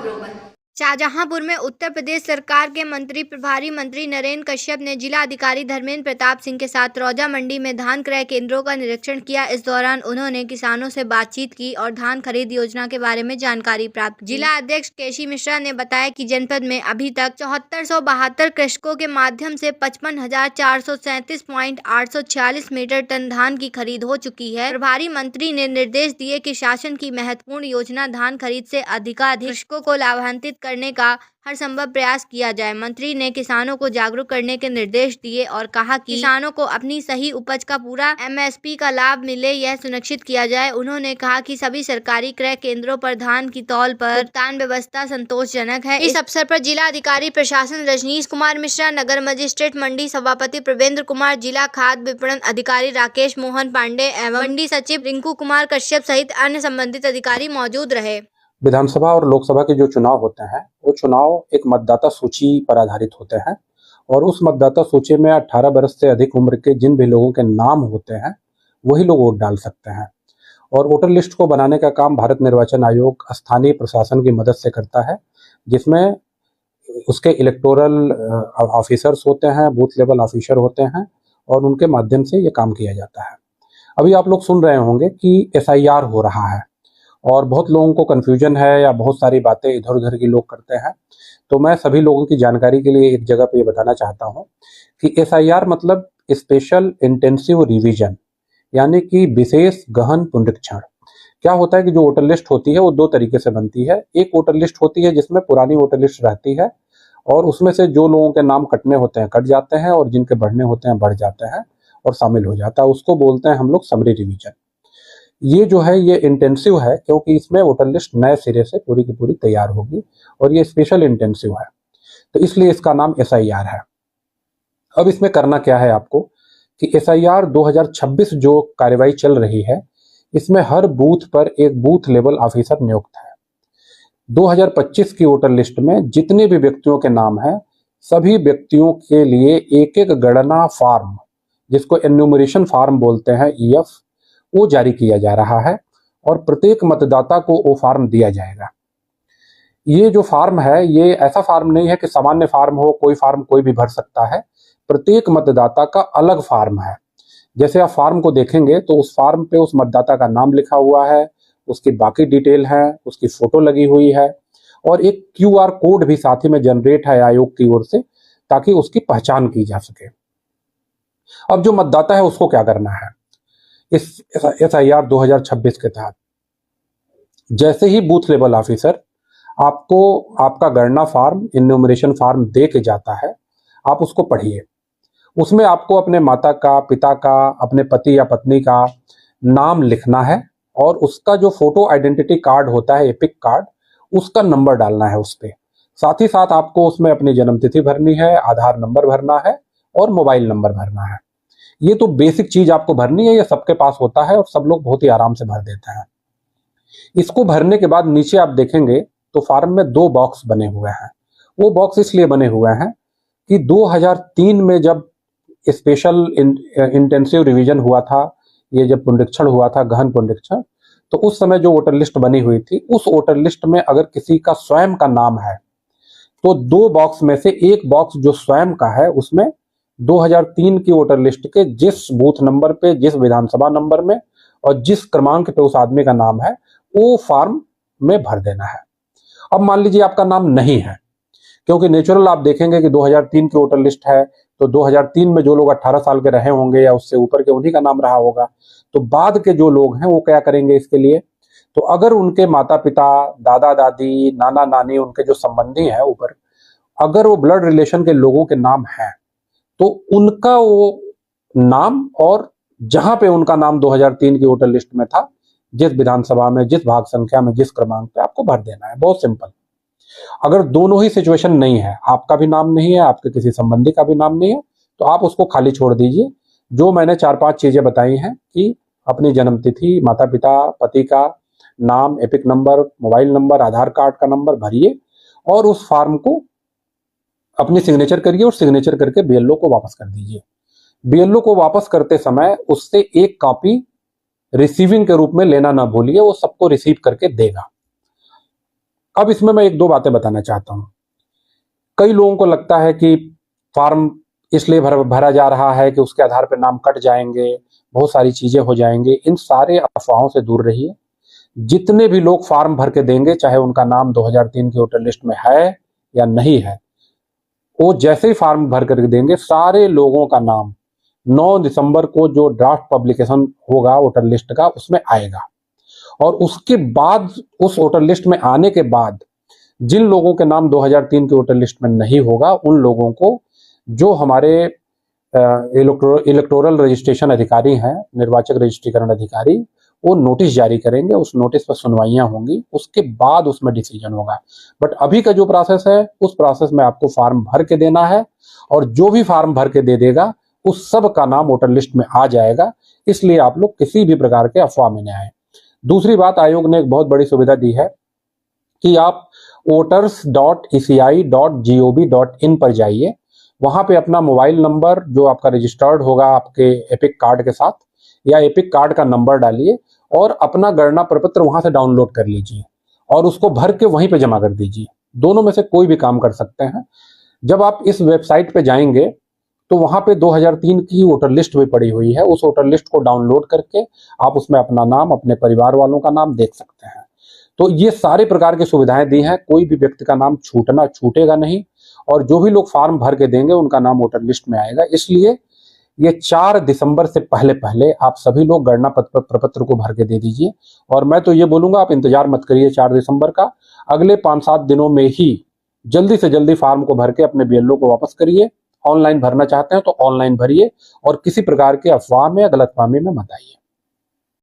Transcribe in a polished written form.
Global. Shahjahanpur में उत्तर प्रदेश सरकार के मंत्री प्रभारी मंत्री नरेंद्र कश्यप ने जिला अधिकारी धर्मेंद्र प्रताप सिंह के साथ रौजा मंडी में धान क्रय केंद्रों का निरीक्षण किया। इस दौरान उन्होंने किसानों से बातचीत की और धान खरीद योजना के बारे में जानकारी प्राप्त की। जिला अध्यक्ष केसी मिश्रा ने बताया कि जनपद में अभी तक 7472 कृषकों के माध्यम से 55,437.846 मीट्रिक टन धान की खरीद हो चुकी है। प्रभारी मंत्री ने निर्देश दिए कि शासन की महत्वपूर्ण योजना धान खरीद से अधिकाधिक कृषकों को लाभान्वित करने का हर संभव प्रयास किया जाए। मंत्री ने किसानों को जागरूक करने के निर्देश दिए और कहा कि किसानों को अपनी सही उपज का पूरा एमएसपी का लाभ मिले, यह सुनिश्चित किया जाए। उन्होंने कहा कि सभी सरकारी क्रय केंद्रों पर धान की तौल पर भुगतान व्यवस्था संतोषजनक है। इस अवसर पर जिला अधिकारी प्रशासन रजनीश कुमार मिश्रा, नगर मजिस्ट्रेट मंडी सभापति प्रवेंद्र कुमार, जिला खाद्य विपणन अधिकारी राकेश मोहन पांडे एवं मंडी सचिव रिंकू कुमार कश्यप सहित अन्य संबंधित अधिकारी मौजूद रहे। विधानसभा और लोकसभा के जो चुनाव होते हैं वो चुनाव एक मतदाता सूची पर आधारित होते हैं और उस मतदाता सूची में 18 वर्ष से अधिक उम्र के जिन भी लोगों के नाम होते हैं वही लोग वोट डाल सकते हैं। और वोटर लिस्ट को बनाने का काम भारत निर्वाचन आयोग स्थानीय प्रशासन की मदद से करता है, जिसमें उसके इलेक्टोरल ऑफिसर्स होते हैं, बूथ लेवल ऑफिसर होते हैं और उनके माध्यम से ये काम किया जाता है। अभी आप लोग सुन रहे होंगे कि SIR हो रहा है और बहुत लोगों को कन्फ्यूजन है या बहुत सारी बातें इधर उधर की लोग करते हैं, तो मैं सभी लोगों की जानकारी के लिए एक जगह पे ये बताना चाहता हूँ कि SIR मतलब स्पेशल इंटेंसिव रिवीजन, यानी कि विशेष गहन पुनरीक्षण। क्या होता है कि जो वोटर लिस्ट होती है वो दो तरीके से बनती है। एक वोटर लिस्ट होती है जिसमें पुरानी वोटर लिस्ट रहती है और उसमें से जो लोगों के नाम कटने होते हैं कट जाते हैं और जिनके बढ़ने होते हैं बढ़ जाते हैं और शामिल हो जाता है, उसको बोलते हैं हम लोग समरी रिवीजन। ये जो है ये इंटेंसिव है क्योंकि इसमें वोटर लिस्ट नए सिरे से पूरी की पूरी तैयार होगी और ये स्पेशल इंटेंसिव है, तो इसलिए इसका नाम SIR है। अब इसमें करना क्या है आपको कि SIR 2026 जो कार्यवाही चल रही है इसमें हर बूथ पर एक बूथ लेवल ऑफिसर नियुक्त है। 2025 की वोटर लिस्ट में जितने भी व्यक्तियों के नाम हैं सभी व्यक्तियों के लिए एक एक गणना फार्म, जिसको एन्यूमरेशन फार्म बोलते हैं EF, वो जारी किया जा रहा है और प्रत्येक मतदाता को वो फार्म दिया जाएगा। ये जो फार्म है ये ऐसा फार्म नहीं है कि सामान्य फार्म हो, कोई फार्म कोई भी भर सकता है। प्रत्येक मतदाता का अलग फार्म है। जैसे आप फार्म को देखेंगे तो उस फार्म पे उस मतदाता का नाम लिखा हुआ है, उसकी बाकी डिटेल है, उसकी फोटो लगी हुई है और एक QR कोड भी साथ ही में जनरेट है आयोग की ओर से, ताकि उसकी पहचान की जा सके। अब जो मतदाता है उसको क्या करना है इस SIR 2026 के तहत, जैसे ही बूथ लेवल ऑफिसर आपको आपका गणना फार्म, इन्यूमरेशन फार्म दे के जाता है, आप उसको पढ़िए। उसमें आपको अपने माता का, पिता का, अपने पति या पत्नी का नाम लिखना है और उसका जो फोटो आइडेंटिटी कार्ड होता है, एपिक कार्ड, उसका नंबर डालना है उस पे। साथ ही साथ आपको उसमें अपनी जन्मतिथि भरनी है, आधार नंबर भरना है और मोबाइल नंबर भरना है। ये तो बेसिक चीज आपको भरनी है, ये सबके पास होता है और सब लोग बहुत ही आराम से भर देते हैं। इसको भरने के बाद नीचे आप देखेंगे तो फार्म में 2 बॉक्स बने हुए हैं। वो बॉक्स इसलिए बने हुए हैं कि 2003 में जब स्पेशल इंटेंसिव रिवीजन हुआ था, ये जब पुनरीक्षण हुआ था, गहन पुनरीक्षण, तो उस समय जो वोटर लिस्ट बनी हुई थी उस वोटर लिस्ट में अगर किसी का स्वयं का नाम है तो 2 बॉक्स में से एक बॉक्स जो स्वयं का है उसमें 2003 की वोटर लिस्ट के जिस बूथ नंबर पे, जिस विधानसभा नंबर में और जिस क्रमांक पे उस आदमी का नाम है वो फार्म में भर देना है। अब मान लीजिए आपका नाम नहीं है, क्योंकि नेचुरल आप देखेंगे कि 2003 की वोटर लिस्ट है तो 2003 में जो लोग 18 साल के रहे होंगे या उससे ऊपर के उन्हीं का नाम रहा होगा। तो बाद के जो लोग हैं वो क्या करेंगे इसके लिए, तो अगर उनके माता पिता, दादा दादी, नाना नानी, उनके जो संबंधी हैं ऊपर, अगर वो ब्लड रिलेशन के लोगों के नाम हैं तो उनका वो नाम और जहां पे उनका नाम 2003 की वोटर लिस्ट में था, जिस विधानसभा में, जिस भाग संख्या में, जिस क्रमांक पे, आपको भर देना है। बहुत सिंपल। अगर दोनों ही सिचुएशन नहीं है, आपका भी नाम नहीं है, आपके किसी संबंधी का भी नाम नहीं है, तो आप उसको खाली छोड़ दीजिए। जो मैंने 4-5 चीजें बताई हैं कि अपनी जन्मतिथि, माता पिता, पति का नाम, एपिक नंबर, मोबाइल नंबर, आधार कार्ड का नंबर भरिए और उस फार्म को अपनी सिग्नेचर करिए और सिग्नेचर करके BLO को वापस कर दीजिए। BLO को वापस करते समय उससे एक कॉपी रिसीविंग के रूप में लेना ना भूलिए, वो सबको रिसीव करके देगा। अब इसमें मैं एक दो बातें बताना चाहता हूं। कई लोगों को लगता है कि फॉर्म इसलिए भरा जा रहा है कि उसके आधार पर नाम कट जाएंगे, बहुत सारी चीजें हो जाएंगी। इन सारे अफवाहों से दूर रहिए। जितने भी लोग फॉर्म भर के देंगे, चाहे उनका नाम 2003 की वोटर लिस्ट में है या नहीं है, वो जैसे ही फॉर्म भर कर देंगे, सारे लोगों का नाम 9 दिसंबर को जो ड्राफ्ट पब्लिकेशन होगा वोटर लिस्ट का, उसमें आएगा। और उसके बाद, उस वोटर लिस्ट में आने के बाद, जिन लोगों के नाम 2003 के वोटर लिस्ट में नहीं होगा, उन लोगों को जो हमारे इलेक्टोरल रजिस्ट्रेशन अधिकारी हैं, निर्वाचक रजिस्ट्रीकरण अधिकारी, वो नोटिस जारी करेंगे। उस नोटिस पर सुनवाइयां होंगी, उसके बाद उसमें डिसीजन होगा। बट अभी का जो प्रोसेस है, उस प्रोसेस में आपको फॉर्म भर के देना है, और जो भी फॉर्म भर के दे देगा उस सब का नाम वोटर लिस्ट में आ जाएगा। इसलिए आप लोग किसी भी प्रकार के अफवाह में न आए। दूसरी बात, आयोग ने एक बहुत बड़ी सुविधा दी है कि आप voters.eci.gov.in पर जाइए। वहां पे अपना मोबाइल नंबर जो आपका रजिस्टर्ड होगा आपके एपिक कार्ड के साथ, या एपिक कार्ड का नंबर डालिए और अपना गणना प्रपत्र वहां से डाउनलोड कर लीजिए और उसको भर के वहीं पे जमा कर दीजिए। दोनों में से कोई भी काम कर सकते हैं। जब आप इस वेबसाइट पे जाएंगे तो वहां पे 2003 की वोटर लिस्ट भी पड़ी हुई है। उस वोटर लिस्ट को डाउनलोड करके आप उसमें अपना नाम, अपने परिवार वालों का नाम देख सकते हैं। तो ये सारे प्रकार की सुविधाएं दी हैं। कोई भी व्यक्ति का नाम छूटेगा नहीं, और जो भी लोग फॉर्म भर के देंगे उनका नाम वोटर लिस्ट में आएगा। इसलिए ये 4 दिसंबर से पहले आप सभी लोग गणना प्रपत्र को भर के दे दीजिए। और मैं तो ये बोलूंगा, आप इंतजार मत करिए 4 दिसंबर का। अगले 5-7 दिनों में ही जल्दी से जल्दी फॉर्म को भर के अपने बीएलओ को वापस करिए। ऑनलाइन भरना चाहते हैं तो ऑनलाइन भरिए, और किसी प्रकार के अफवाह में या गलतफहमी में मत आइए।